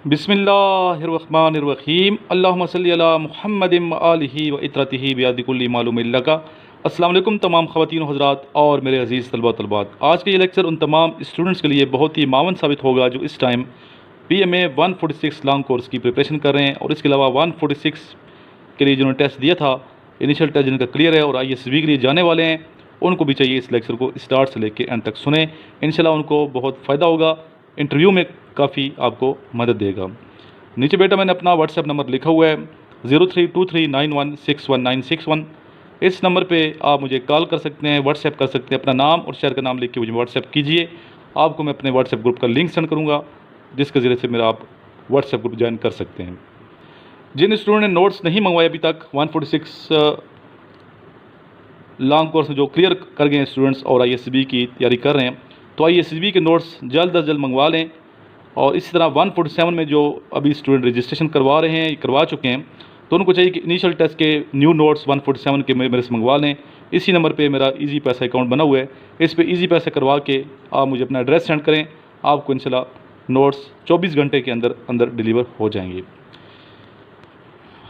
बिस्मिल्लाहिर्रहमानिर्रहीम अल्लाहुम्मा सल्ली अला मुहम्मदिन व आलिहि व इत्रतिहि बियादिकुल्लि मालूम लका। अस्सलाम वालेकुम तमाम ख़वातीन हज़रात और मेरे अज़ीज़ तलबा तलबात। आज का ये लेक्चर उन तमाम स्टूडेंट्स के लिए बहुत ही मावन साबित होगा जो इस टाइम PMA 146 लॉन्ग कोर्स की प्रिपरेशन कर रहे हैं और इसके अलावा 146 के लिए जिन्होंने टेस्ट दिया था, इनिशियल टेस्ट जिनका क्लियर है और ISB के लिए जाने वाले हैं, उनको भी चाहिए इस लेक्चर को स्टार्ट से लेकर एंड तक सुने। इंशाल्लाह उनको बहुत फ़ायदा होगा, इंटरव्यू में काफ़ी आपको मदद देगा। नीचे बेटा मैंने अपना व्हाट्सएप नंबर लिखा हुआ है 0323916191। इस नंबर पे आप मुझे कॉल कर सकते हैं, व्हाट्सएप कर सकते हैं, अपना नाम और शहर का नाम लिख के मुझे व्हाट्सएप कीजिए। आपको मैं अपने व्हाट्सएप ग्रुप का लिंक सेंड करूँगा जिसके ज़रिए से मेरा आप व्हाट्सएप ग्रुप ज्वाइन कर सकते हैं। जिन स्टूडेंट ने नोट्स नहीं मंगवाए अभी तक 146 लॉन्ग कोर्स में जो क्लियर कर गए हैं स्टूडेंट्स और ISB की तैयारी कर रहे हैं, तो ISB के नोट्स जल्द अज जल्द मंगवा लें। और इसी तरह 147 में जो अभी स्टूडेंट रजिस्ट्रेशन करवा रहे हैं, करवा चुके हैं, तो उनको चाहिए कि इनिशियल टेस्ट के न्यू नोट्स 147 के मेरे से मंगवा लें। इसी नंबर पे मेरा ईजी पैसा अकाउंट बना हुआ है, इस पे ईजी पैसा करवा के आप मुझे अपना एड्रेस सेंड करें, आपको इंशाल्लाह नोट्स 24 घंटे के अंदर अंदर डिलीवर हो जाएंगे।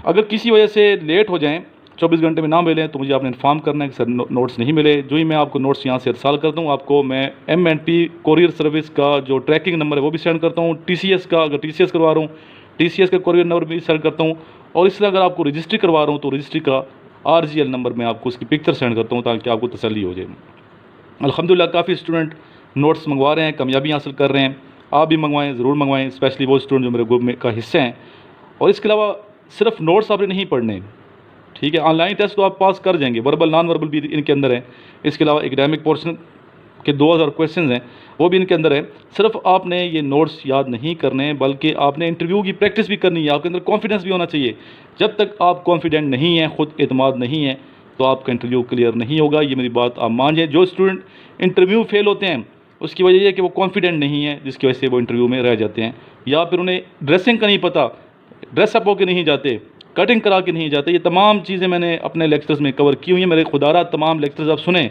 अगर किसी वजह से लेट हो जाएं, 24 घंटे में ना मिलें, तो मुझे आपने इन्फॉर्म करना है कि सर नोट्स नहीं मिले। जो ही मैं आपको नोट्स यहाँ से इरसाल करता हूँ, आपको मैं M&P कोरियर सर्विस का जो ट्रैकिंग नंबर है वो भी सेंड करता हूँ। TCS का अगर TCS करवा रहा हूँ, TCS का कोरियर नंबर भी सेंड करता हूँ। और इस तरह अगर आपको रजिस्ट्री करवा रहा हूँ तो रजिस्ट्री का RGL नंबर मैं आपको उसकी पिक्चर सेंड करता हूँ ताकि आपको तसल्ली हो जाए। अल्हम्दुलिल्लाह काफ़ी स्टूडेंट नोट्स मंगवा रहे हैं, कामयाबी हासिल कर रहे हैं। आप भी मंगवाएँ, ज़रूर मंगवाएँ, स्पेशली वो स्टूडेंट जो मेरे ग्रुप में का हिस्सा हैं। और इसके अलावा सिर्फ नोट्स आपने नहीं पढ़ने, ठीक है। ऑनलाइन टेस्ट तो आप पास कर जाएंगे, वर्बल नॉन वर्बल भी इनके अंदर है। इसके अलावा एकेडमिक पोर्शन के 2000 क्वेश्चन हैं, वो भी इनके अंदर है। सिर्फ आपने ये नोट्स याद नहीं करने, बल्कि आपने इंटरव्यू की प्रैक्टिस भी करनी है। आपके अंदर कॉन्फिडेंस भी होना चाहिए। जब तक आप कॉन्फिडेंट नहीं हैं, ख़ुद एतमाद नहीं है, तो आपका इंटरव्यू क्लियर नहीं होगा। ये मेरी बात आप मान जाए। जो स्टूडेंट इंटरव्यू फेल होते हैं उसकी वजह यह है कि वो कॉन्फिडेंट नहीं है, जिसकी वजह से वो इंटरव्यू में रह जाते हैं, या फिर उन्हें ड्रेसिंग का नहीं पता, ड्रेसअप होकर नहीं जाते, कटिंग करा के नहीं जाते। ये तमाम चीज़ें मैंने अपने लेक्चर्स में कवर की हुई हैं। मेरे खुदारा तमाम लेक्चर्स आप सुने,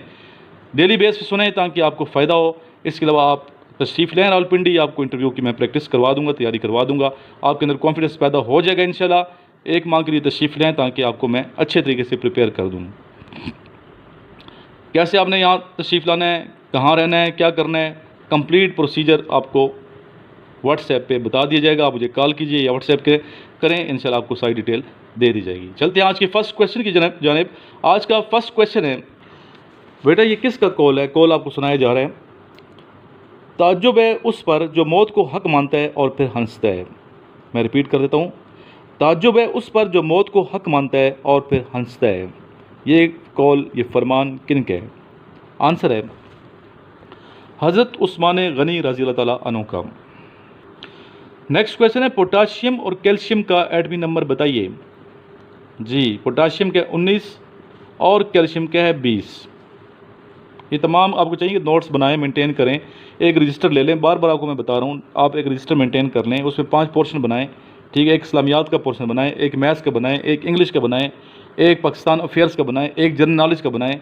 डेली बेस पे सुने, ताकि आपको फ़ायदा हो। इसके अलावा आप तशरीफ़ लें रावलपिंडी, आपको इंटरव्यू की मैं प्रैक्टिस करवा दूंगा, तैयारी करवा दूंगा। आपके अंदर कॉन्फिडेंस पैदा हो जाएगा इंशाल्लाह। एक माह के लिए तशरीफ़ लें ताकि आपको मैं अच्छे तरीके से प्रिपेयर कर दूँ। कैसे आपने यहाँ तशरीफ़ लाना है, कहाँ रहना है, क्या करना है, कंप्लीट प्रोसीजर आपको व्हाट्सएप पे बता दिया जाएगा। आप मुझे कॉल कीजिए या व्हाट्सएप के करें, इंशाल्लाह आपको सारी डिटेल दे दी जाएगी। चलते हैं आज के फर्स्ट क्वेश्चन की जानिब। आज का फर्स्ट क्वेश्चन है बेटा, ये किसका कौल है? कौल आपको सुनाया जा रहा है। ताज्जुब है उस पर जो मौत को हक मानता है और फिर हंसता है। मैं रिपीट कर देता हूँ, ताज्जुब है उस पर जो मौत को हक मानता है और फिर हंसता है। ये कौल, ये फरमान किन का है? आंसर है हज़रत उस्मान गनी रज़ी अल्लाह ताला अन्हु का। नेक्स्ट क्वेश्चन है, पोटाशियम और कैल्शियम का एटमी नंबर बताइए। जी, पोटाशियम का 19 और कैल्शियम का है 20। ये तमाम आपको चाहिए कि नोट्स बनाएं, मेंटेन करें। एक रजिस्टर ले लें, बार बार आपको मैं बता रहा हूँ, आप एक रजिस्टर मेंटेन कर लें, उसमें 5 पोर्शन बनाएं, ठीक है। एक इस्लामियात का पोर्शन बनाएं, एक मैथ्स का बनाएं, एक इंग्लिश का बनाएं, एक पाकिस्तान अफेयर्स का बनाएं, एक जनरल नॉलेज का बनाएं,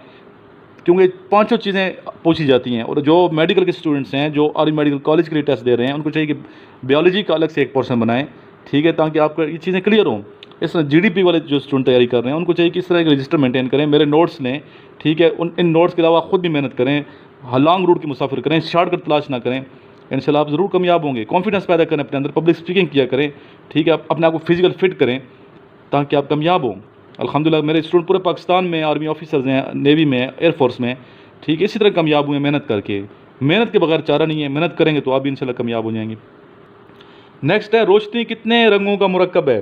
क्योंकि 5 चीज़ें पूछी जाती हैं। और जो मेडिकल के स्टूडेंट्स हैं, जो आर्मी मेडिकल कॉलेज के लिए टेस्ट दे रहे हैं, उनको चाहिए कि बायोलॉजी का अलग से एक पोर्शन बनाएं, ठीक है, ताकि आपको ये चीज़ें क्लियर हों। इस तरह GDP वाले जो स्टूडेंट तैयारी कर रहे हैं, उनको चाहिए कि इस तरह एक रजिस्टर मेंटेन करें, मेरे नोट्स लें, ठीक है। इन नोट्स के अलावा ख़ुद भी मेहनत करें, लॉन्ग रूट की मुसाफिर करें, शॉर्टकट तलाश ना करें। इंशाल्लाह आप ज़रूर कामयाब होंगे। कॉन्फिडेंस पैदा करें अपने अंदर, पब्लिक स्पीकिंग किया करें, ठीक है। अपने आप को फिजिकल फिट करें ताकि आप कामयाब हों। अल्हम्दुलिल्लाह मेरे स्टूडेंट पूरे पाकिस्तान में आर्मी ऑफिसर्स हैं, नेवी में, एयरफोर्स में, ठीक है। इसी तरह कामयाब हुए मेहनत करके। मेहनत के बगैर चारा नहीं है, मेहनत करेंगे तो आप भी इंशाल्लाह कामयाब हो जाएंगे। नेक्स्ट है, रोशनी कितने रंगों का मुरक्कब है?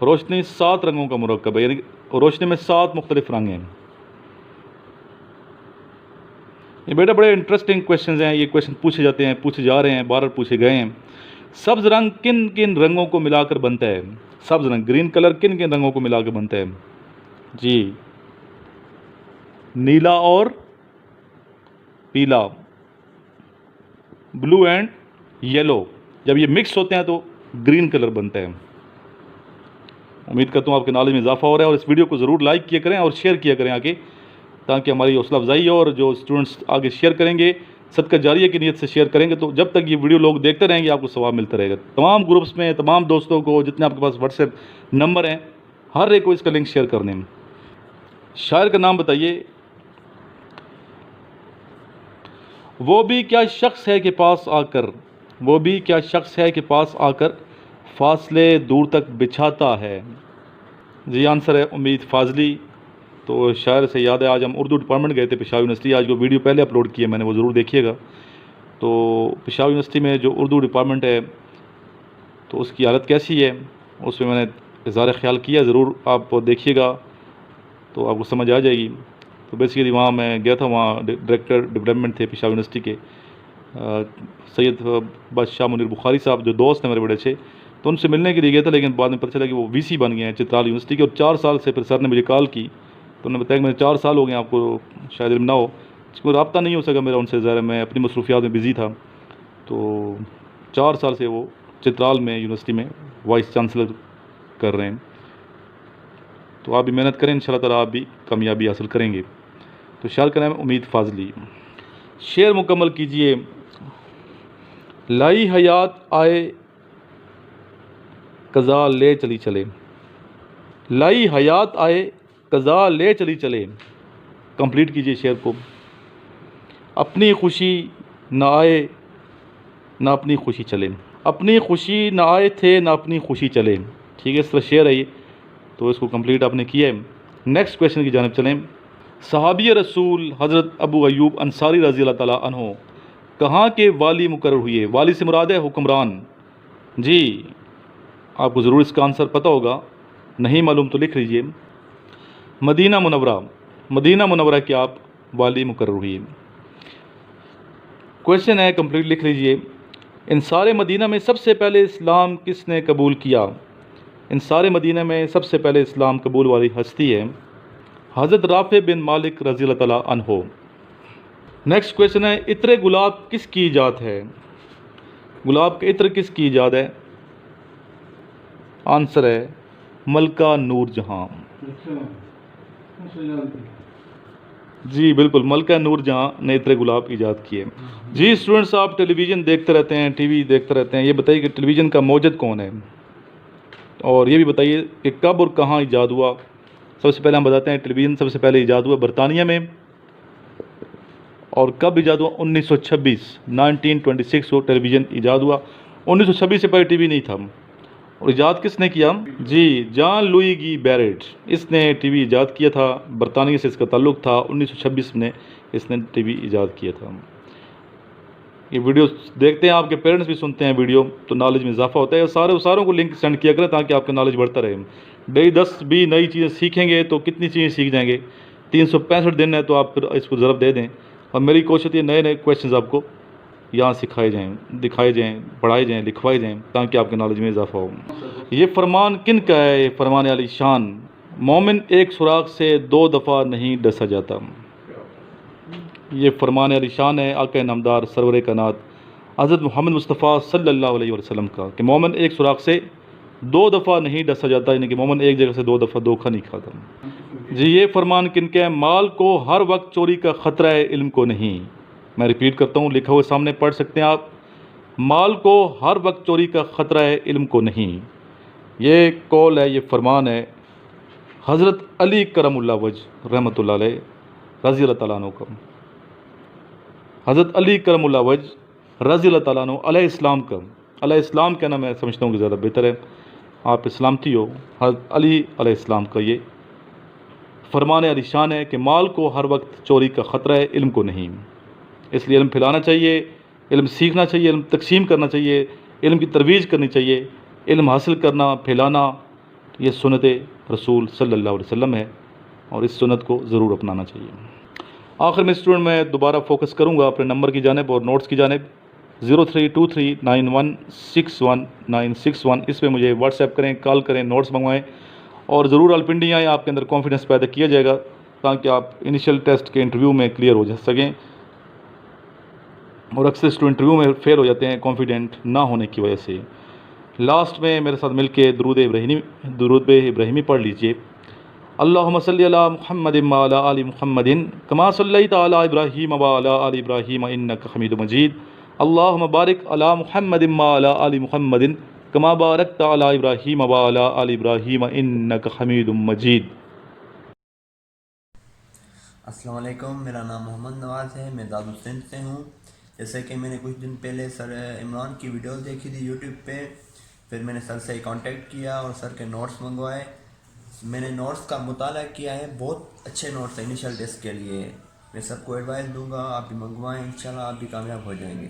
रोशनी 7 रंगों का मुरक्कब है, यानी रोशनी में 7 मुख्तलिफ रंग हैं। ये बेटा बड़े इंटरेस्टिंग क्वेश्चन हैं। ये क्वेश्चन पूछे जाते हैं, पूछे जा रहे हैं, बार बार पूछे गए हैं। सब्ज़ रंग किन किन रंगों को मिलाकर बनता है? सब्ज़ रंग, ग्रीन कलर, किन किन रंगों को मिलाकर बनता है? जी, नीला और पीला, ब्लू एंड येलो। जब ये मिक्स होते हैं तो ग्रीन कलर बनता है। उम्मीद करता हूँ आपके नॉलेज में इजाफा हो रहा है। और इस वीडियो को ज़रूर लाइक किया करें और शेयर किया करें आगे, ताकि हमारी हौसला अफजाई हो। और जो स्टूडेंट्स आगे शेयर करेंगे सदका जारिया की नीयत से शेयर करेंगे तो जब तक ये वीडियो लोग देखते रहेंगे आपको सवाब मिलता रहेगा। तमाम ग्रुप्स में तमाम दोस्तों को, जितने आपके पास व्हाट्सएप नंबर हैं, हर एक को इसका लिंक शेयर करने में। शायर का नाम बताइए। वो भी क्या शख्स है कि पास आकर, वो भी क्या शख्स है कि पास आकर फासले दूर तक बिछाता है। जी आंसर है उम्मीद फाजली। तो शायर से याद है, आज हम उर्दू डिपार्टमेंट गए थे पेशावर यूनिवर्सिटी। आज जो वीडियो पहले अपलोड किया मैंने वो ज़रूर देखिएगा। तो पेशावर यूनिवर्सिटी में जो उर्दू डिपार्टमेंट है तो उसकी हालत कैसी है, उसमें मैंने इज़हार ख्याल किया, ज़रूर आप देखिएगा तो आपको समझ आ जाएगी। तो बेसिकली वहाँ मैं गया था, वहाँ डायरेक्टर डेवलपमेंट थे पेशावर यूनिवर्सिटी के सैयद बादशाह मुनीर बुखारी साहब, जो दोस्त हैं मेरे बड़े अच्छे, तो उनसे मिलने के लिए गया था। लेकिन बाद में पता चला कि वो वीसी बन गए हैं चित्राल यूनिवर्सिटी के, और 4 साल से फिर सर ने मुझे कॉल की तो उन्होंने बताया कि मेरे 4 साल हो गए, आपको शायद इल्म ना हो, कोई रब्ता नहीं हो सका मेरा उनसे, ज़रा मैं अपनी मसरूफियात में बिज़ी था। तो 4 साल से वो चित्राल में यूनिवर्सिटी में वाइस चांसलर कर रहे हैं। तो आप भी मेहनत करें, इंशाल्लाह ताला आप भी कामयाबी हासिल करेंगे। तो शायर का नाम है उम्मीद फाजली। शेर मुकम्मल कीजिए। लाई हयात आए कज़ा ले चली चले, लाई हयात आए कज़ा ले चली चले। कंप्लीट कीजिए शेर को। अपनी खुशी ना आए ना अपनी खुशी चले, अपनी खुशी ना आए थे ना अपनी खुशी चले। ठीक है, इस तरह शेर है ये। तो इसको कंप्लीट आपने किया है। नेक्स्ट क्वेश्चन की जानिब चलें। सहाबी रसूल हज़रत अबू अय्यूब अंसारी रज़ी अल्लाह ताला अन्हो कहाँ के वाली मुकर्रर हुए। वाली से मुराद है हुक्मरान। जी आपको ज़रूर इसका आंसर पता होगा, नहीं मालूम तो लिख लीजिए। मदीना मुनव्वरा, मदीना मुनव्वरा के आप वाली मुकर्रर हुए। क्वेश्चन है, कंप्लीट लिख लीजिए। इन सारे मदीना में सबसे पहले इस्लाम किसने कबूल किया। इन सारे मदीना में सबसे पहले इस्लाम कबूल वाली हस्ती है हज़रत राफ़े बिन मालिक रज़ी अल्लाह ताला अन्हो। नेक्स्ट क्वेश्चन है, इत्र गुलाब किसकी ईजाद है। गुलाब के इत्र किसकी ईजाद है। आंसर है मलका नूर जहाँ। जी बिल्कुल, मलका नूर जहाँ ने इत्र गुलाब ईजाद किए। जी स्टूडेंट्स, आप टेलीविज़न देखते रहते हैं, टीवी देखते रहते हैं, ये बताइए कि टेलीविज़न का मौजद कौन है, और ये भी बताइए कि कब और कहाँ ईजाद हुआ। सबसे पहले हम बताते हैं, टेलीविज़न सबसे पहले ईजाद हुआ बरतानिया में, और कब ईजाद हुआ 1926, 1926 को टेलीविज़न ईजाद हुआ। 1926 से पहले टीवी नहीं था। और ईजाद किसने किया। जी जॉन लुई बैरेट, इसने टीवी ईजाद किया था, बरतानिया से इसका ताल्लुक़ था। 1926 में इसने टीवी ईजाद किया था। ये वीडियो देखते हैं, आपके पेरेंट्स भी सुनते हैं वीडियो, तो नॉलेज में इजाफा होता है। सारों को लिंक सेंड किया करें ताकि आपका नॉलेज बढ़ता रहे। डेली 10 भी नई चीज़ें सीखेंगे तो कितनी चीज़ें सीख जाएंगे। 365 दिन है तो आप फिर इसको ज़रूर दे दें। और मेरी कोशिश होती है नए नए क्वेश्चंस आपको यहाँ सिखाए जाएँ, दिखाए जाएँ, पढ़ाए जाएँ, लिखवाए जाएँ, ताकि आपके नॉलेज में इजाफा हो। ये फरमान किन का है। ये फरमान अली शान। मोमिन एक सुराख से 2 दफ़ा नहीं डसा जाता। ये फरमान अली शान है आका नामदार सरवर कानात हज़रत मोहम्मद मुस्तफ़ा सल्लल्लाहु अलैहि वसल्लम का, कि मोमिन एक सुराख से 2 दफ़ा नहीं डसा जाता, यानी कि मोमिन एक जगह से 2 दफ़ा धोखा नहीं खाता। जी ये फरमान किन के है। माल को हर वक्त चोरी का ख़तरा है, इल्म को नहीं। मैं रिपीट करता हूँ, लिखा हुआ सामने पढ़ सकते हैं आप। माल को हर वक्त चोरी का ख़तरा है, इल्म को नहीं। ये कौल है, ये फरमान है हज़रत अली करमुल्लाह वजह रहमतुल्लाह अलैह रज़ी अल्लाह ताला अन्हु का। हज़रत अली करमुल्लाह वजह रज़ी अल्लाह ताला अन्हु अलैहि इस्लाम का। अलैहि इस्लाम कहना मैं समझता हूँ कि ज़्यादा बेहतर है, आप इस्लामती हो। हज़रत अली अलैहि इस्लाम का ये फरमान अली शान है कि माल को हर वक्त चोरी का ख़तरा है, इल्म को नहीं। इसलिए इल्म फैलाना चाहिए, इल्म सीखना चाहिए, इल्म तकसीम करना चाहिए, इल्म की तरवीज करनी चाहिए। इल्म हासिल करना, फैलाना, ये सुन्नत रसूल सल्लल्लाहु अलैहि वसल्लम है, और इस सुन्नत को ज़रूर अपनाना चाहिए। आखिर में स्टूडेंट मैं दोबारा फोकस करूँगा अपने नंबर की जानिब और नोट्स की जानिब। 032391619161 इस पर मुझे व्हाट्सएप करें, कॉल करें, नोट्स मंगवाएँ, और ज़रूर अलपिंडी आएँ। आपके अंदर कॉन्फिडेंस पैदा किया जाएगा ताकि आप इनिशियल टेस्ट के इंटरव्यू में क्लियर हो जा सकें। और अक्सर स्टूडेंट इंटरव्यू में फेल हो जाते हैं कॉन्फिडेंट ना होने की वजह से। लास्ट में मेरे साथ मिलके दुरूद इब्राहिमी पढ़ लीजिए। अल्लाहुम्मा सल्लि अला मुहम्मदिन व अला आलि मुहम्मदिन कमा सल्लैता अला इब्राहीम व अला आलि इब्राहीम इन्नका हमीदुम मजीद। अल्लाहुम्मा बारिक अला मुहम्मदिन व अला आलि मुहम्मदिन कमा बारकता अला इब्राहीम व अला आलि इब्राहीम इन्नका हमीदुम मजीद। अस्सलाम वालेकुम, मेरा नाम मोहम्मद नवाज़ है, मैं दादू सिंध से हूँ। जैसे कि मैंने कुछ दिन पहले सर इमरान की वीडियो देखी थी यूट्यूब पे, फिर मैंने सर से कांटेक्ट किया और सर के नोट्स मंगवाए। मैंने नोट्स का मुताला किया है, बहुत अच्छे नोट्स हैं इनिशियल टेस्ट के लिए। मैं सबको एडवाइस दूंगा, आप भी मंगवाएं, इंशाल्लाह आप भी कामयाब हो जाएंगे।